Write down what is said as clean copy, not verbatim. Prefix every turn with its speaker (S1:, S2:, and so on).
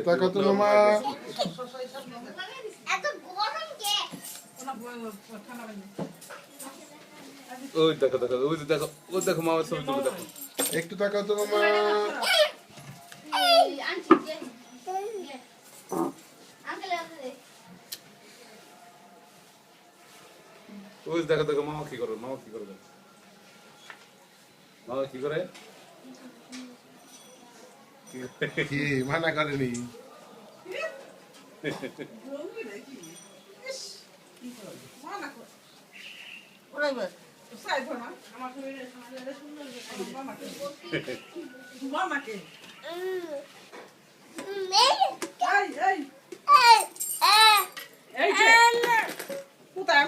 S1: দেখো তো মামা
S2: ওই দেখো দেখো ওই দেখো ও দেখো মামার ছবি তুলে দেখো
S1: একটু তাকাও তো মামা
S2: ওই দেখো দেখো মামা কি করে মামা কি করে মামা কি করে
S1: কি মানা করেনি
S3: কোথায়